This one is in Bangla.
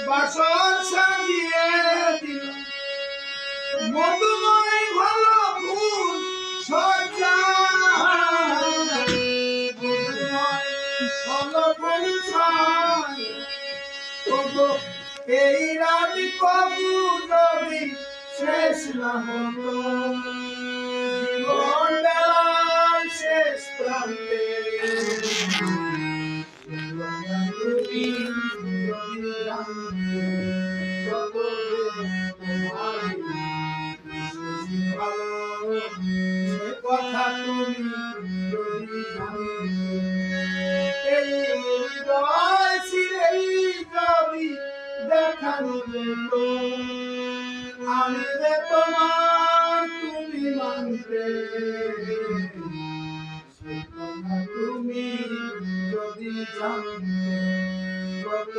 বাসর সাজিয়ে দিল মধুময় ভালো ফুল সজ্জা মধুময় ভালো ফুল সাজ এই রাত কবু যদি শেষ না হতো জীবন বেলার শেষ প্রান্তে তুমি যদি জানতে কত তোমার ভালো সে কথা তুমি যদি জানতে এই হৃদয় ছিঁড়েই যদি দেখানো যেত আমি যে তোমার তুমি মানতে সে কথা তুমি যদি জানতে কত